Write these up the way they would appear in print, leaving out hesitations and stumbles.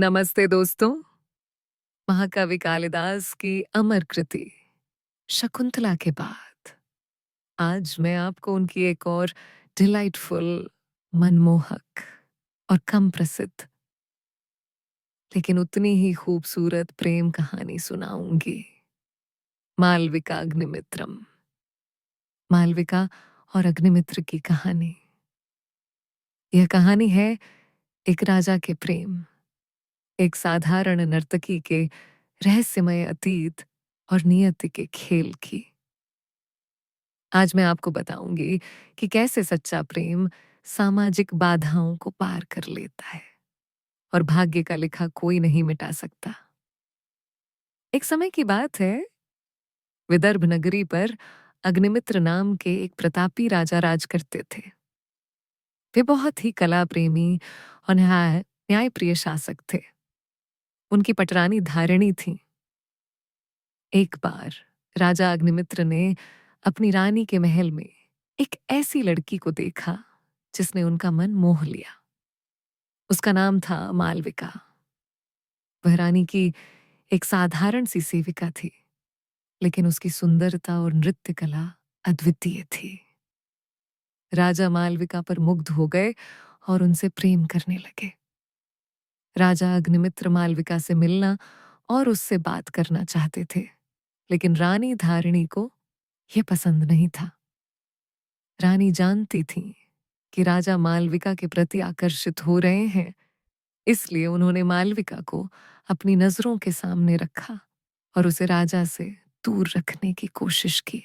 नमस्ते दोस्तों। महाकवि कालिदास की अमर कृति शकुंतला के बाद आज मैं आपको उनकी एक और डिलाइटफुल, मनमोहक और कम प्रसिद्ध लेकिन उतनी ही खूबसूरत प्रेम कहानी सुनाऊंगी। मालविका अग्निमित्रम। मालविका और अग्निमित्र की कहानी। यह कहानी है एक राजा के प्रेम, एक साधारण नर्तकी के रहस्यमय अतीत और नियति के खेल की। आज मैं आपको बताऊंगी कि कैसे सच्चा प्रेम सामाजिक बाधाओं को पार कर लेता है और भाग्य का लिखा कोई नहीं मिटा सकता। एक समय की बात है, विदर्भ नगरी पर अग्निमित्र नाम के एक प्रतापी राजा राज करते थे। वे बहुत ही कला प्रेमी और न्यायप्रिय शासक थे। उनकी पटरानी धारिणी थी। एक बार राजा अग्निमित्र ने अपनी रानी के महल में एक ऐसी लड़की को देखा जिसने उनका मन मोह लिया। उसका नाम था मालविका। वह रानी की एक साधारण सी सेविका थी, लेकिन उसकी सुंदरता और नृत्य कला अद्वितीय थी। राजा मालविका पर मुग्ध हो गए और उनसे प्रेम करने लगे। राजा अग्निमित्र मालविका से मिलना और उससे बात करना चाहते थे, लेकिन रानी धारिणी को यह पसंद नहीं था। रानी जानती थी कि राजा मालविका के प्रति आकर्षित हो रहे हैं, इसलिए उन्होंने मालविका को अपनी नजरों के सामने रखा और उसे राजा से दूर रखने की कोशिश की।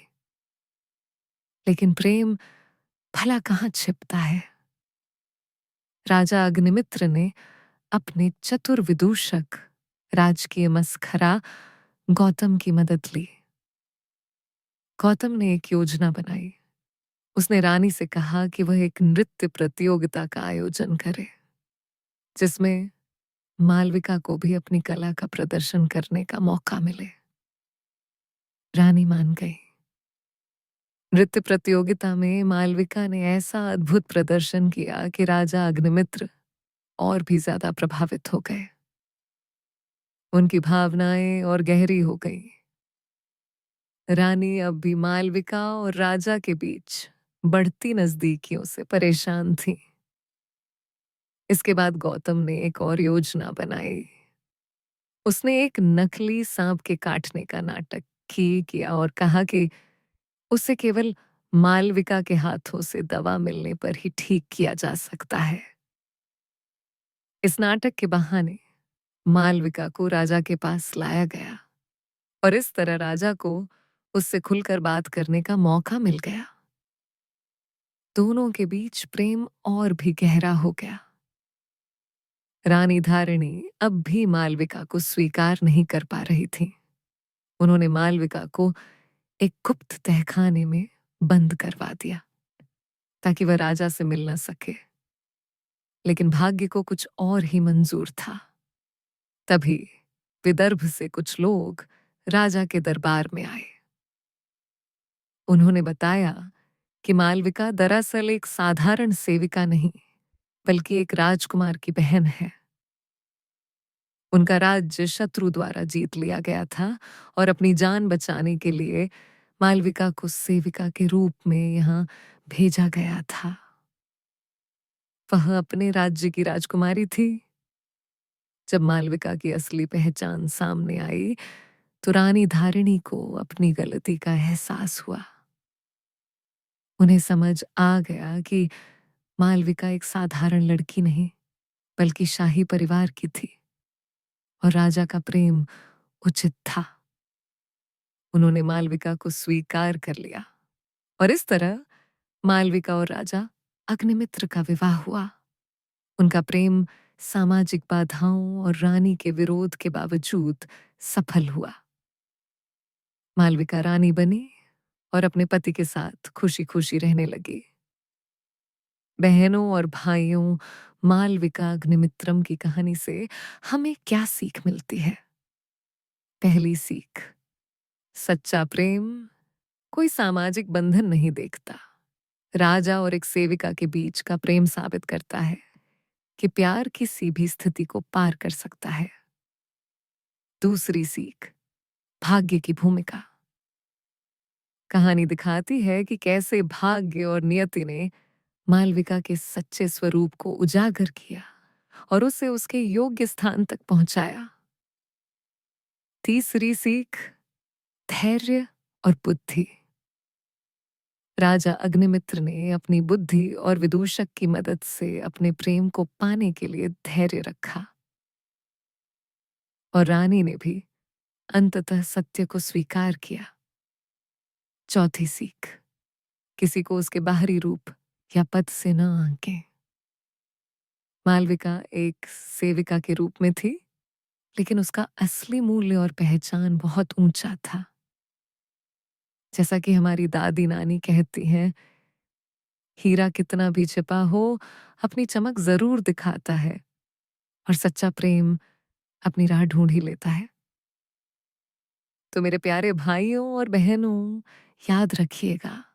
लेकिन प्रेम भला कहाँ छिपता है। राजा अग्निमित्र ने अपने चतुर विदूषक राजकीय मसखरा गौतम की मदद ली। गौतम ने एक योजना बनाई। उसने रानी से कहा कि वह एक नृत्य प्रतियोगिता का आयोजन करे, जिसमें मालविका को भी अपनी कला का प्रदर्शन करने का मौका मिले। रानी मान गई। नृत्य प्रतियोगिता में मालविका ने ऐसा अद्भुत प्रदर्शन किया कि राजा अग्निमित्र और भी ज्यादा प्रभावित हो गए। उनकी भावनाएं और गहरी हो गई। रानी अब भी मालविका और राजा के बीच बढ़ती नजदीकियों से परेशान थी। इसके बाद गौतम ने एक और योजना बनाई। उसने एक नकली सांप के काटने का नाटक किया और कहा कि उसे केवल मालविका के हाथों से दवा मिलने पर ही ठीक किया जा सकता है। इस नाटक के बहाने मालविका को राजा के पास लाया गया और इस तरह राजा को उससे खुलकर बात करने का मौका मिल गया। दोनों के बीच प्रेम और भी गहरा हो गया। रानी धारिणी अब भी मालविका को स्वीकार नहीं कर पा रही थी। उन्होंने मालविका को एक गुप्त तहखाने में बंद करवा दिया ताकि वह राजा से मिल न सके। लेकिन भाग्य को कुछ और ही मंजूर था। तभी विदर्भ से कुछ लोग राजा के दरबार में आए। उन्होंने बताया कि मालविका दरअसल एक साधारण सेविका नहीं, बल्कि एक राजकुमार की बहन है। उनका राज्य शत्रु द्वारा जीत लिया गया था और अपनी जान बचाने के लिए मालविका को सेविका के रूप में यहाँ भेजा गया था। वह अपने राज्य की राजकुमारी थी। जब मालविका की असली पहचान सामने आई तो रानी धारिणी को अपनी गलती का एहसास हुआ। उन्हें समझ आ गया कि मालविका एक साधारण लड़की नहीं, बल्कि शाही परिवार की थी और राजा का प्रेम उचित था। उन्होंने मालविका को स्वीकार कर लिया और इस तरह मालविका और राजा अग्निमित्र का विवाह हुआ। उनका प्रेम सामाजिक बाधाओं और रानी के विरोध के बावजूद सफल हुआ। मालविका रानी बनी और अपने पति के साथ खुशी खुशी रहने लगी। बहनों और भाइयों, मालविका अग्निमित्रम की कहानी से हमें क्या सीख मिलती है? पहली सीख, सच्चा प्रेम कोई सामाजिक बंधन नहीं देखता। राजा और एक सेविका के बीच का प्रेम साबित करता है कि प्यार किसी भी स्थिति को पार कर सकता है। दूसरी सीख, भाग्य की भूमिका। कहानी दिखाती है कि कैसे भाग्य और नियति ने मालविका के सच्चे स्वरूप को उजागर किया और उसे उसके योग्य स्थान तक पहुंचाया। तीसरी सीख, धैर्य और बुद्धि। राजा अग्निमित्र ने अपनी बुद्धि और विदूषक की मदद से अपने प्रेम को पाने के लिए धैर्य रखा और रानी ने भी अंततः सत्य को स्वीकार किया। चौथी सीख, किसी को उसके बाहरी रूप या पद से न आंकें। मालविका एक सेविका के रूप में थी, लेकिन उसका असली मूल्य और पहचान बहुत ऊंचा था। जैसा कि हमारी दादी नानी कहती हैं, हीरा कितना भी छिपा हो अपनी चमक जरूर दिखाता है और सच्चा प्रेम अपनी राह ढूंढ ही लेता है। तो मेरे प्यारे भाइयों और बहनों, याद रखिएगा,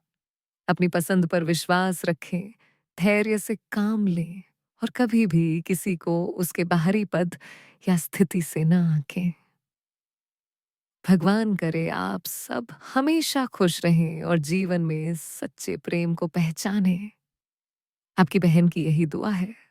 अपनी पसंद पर विश्वास रखें, धैर्य से काम लें और कभी भी किसी को उसके बाहरी पद या स्थिति से न आंकें। भगवान करे आप सब हमेशा खुश रहें और जीवन में सच्चे प्रेम को पहचानें। आपकी बहन की यही दुआ है।